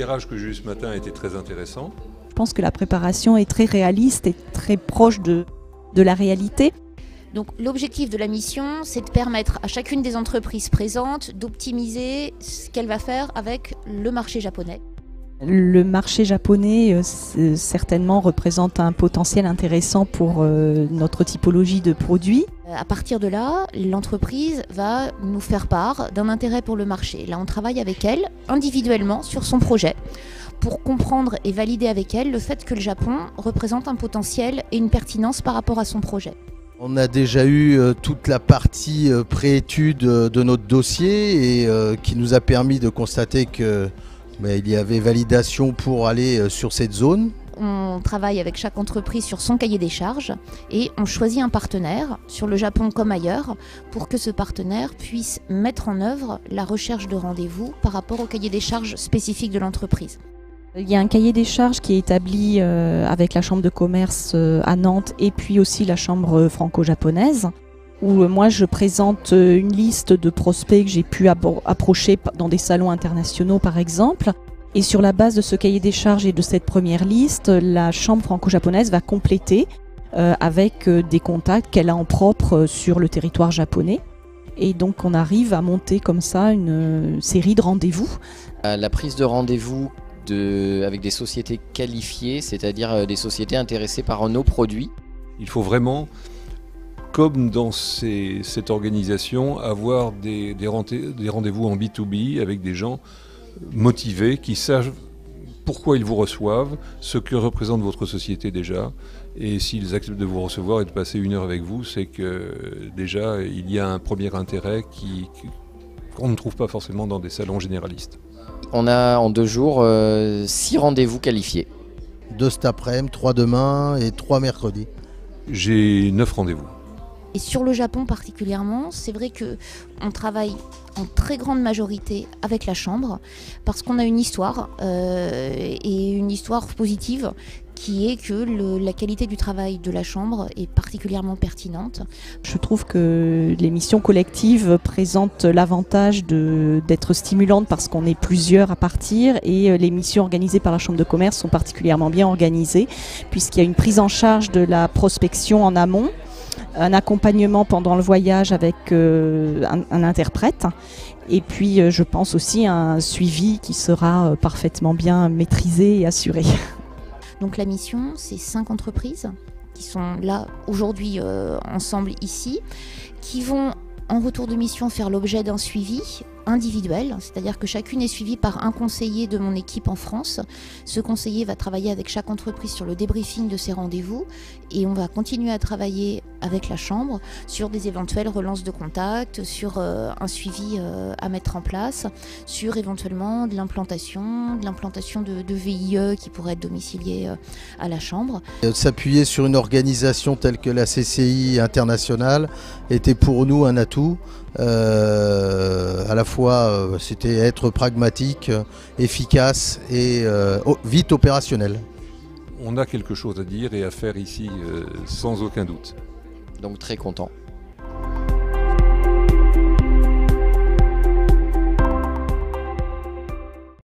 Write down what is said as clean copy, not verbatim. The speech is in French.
l'éclairage que j'ai eu ce matin a été très intéressant. Je pense que la préparation est très réaliste et très proche de la réalité. Donc l'objectif de la mission, c'est de permettre à chacune des entreprises présentes d'optimiser ce qu'elle va faire avec le marché japonais. Le marché japonais certainement représente un potentiel intéressant pour notre typologie de produits. À partir de là, l'entreprise va nous faire part d'un intérêt pour le marché. Là, on travaille avec elle individuellement sur son projet pour comprendre et valider avec elle le fait que le Japon représente un potentiel et une pertinence par rapport à son projet. On a déjà eu toute la partie préétude de notre dossier et qui nous a permis de constater que il y avait validation pour aller sur cette zone. On travaille avec chaque entreprise sur son cahier des charges et on choisit un partenaire, sur le Japon comme ailleurs, pour que ce partenaire puisse mettre en œuvre la recherche de rendez-vous par rapport au cahier des charges spécifique de l'entreprise. Il y a un cahier des charges qui est établi avec la chambre de commerce à Nantes et puis aussi la chambre franco-japonaise, où moi je présente une liste de prospects que j'ai pu approcher dans des salons internationaux par exemple. Et sur la base de ce cahier des charges et de cette première liste, la chambre franco-japonaise va compléter avec des contacts qu'elle a en propre sur le territoire japonais. Et donc on arrive à monter comme ça une série de rendez-vous. La prise de rendez-vous avec des sociétés qualifiées, c'est-à-dire des sociétés intéressées par nos produits. Il faut vraiment, comme dans cette organisation, avoir des rendez-vous en B2B avec des gens motivés qui savent pourquoi ils vous reçoivent, ce que représente votre société déjà. Et s'ils acceptent de vous recevoir et de passer 1 heure avec vous, c'est que déjà il y a un premier intérêt qu'on ne trouve pas forcément dans des salons généralistes. On a en 2 jours 6 rendez-vous qualifiés. 2 cet après-midi, 3 demain et 3 mercredi. J'ai 9 rendez-vous. Et sur le Japon particulièrement, c'est vrai qu'on travaille en très grande majorité avec la Chambre parce qu'on a une histoire et une histoire positive qui est que la qualité du travail de la Chambre est particulièrement pertinente. Je trouve que les missions collectives présentent l'avantage d'être stimulantes parce qu'on est plusieurs à partir et les missions organisées par la Chambre de commerce sont particulièrement bien organisées puisqu'il y a une prise en charge de la prospection en amont, un accompagnement pendant le voyage avec un interprète et puis je pense aussi à un suivi qui sera parfaitement bien maîtrisé et assuré. Donc la mission, c'est 5 entreprises qui sont là aujourd'hui ensemble ici, qui vont en retour de mission faire l'objet d'un suivi individuel, c'est-à-dire que chacune est suivie par un conseiller de mon équipe en France. Ce conseiller va travailler avec chaque entreprise sur le débriefing de ses rendez-vous et on va continuer à travailler avec la Chambre sur des éventuelles relances de contact, sur un suivi à mettre en place, sur éventuellement de l'implantation de VIE qui pourraient être domiciliés à la Chambre. S'appuyer sur une organisation telle que la CCI internationale était pour nous un atout. À la fois c'était être pragmatique, efficace et vite opérationnel. On a quelque chose à dire et à faire ici sans aucun doute. Donc très content.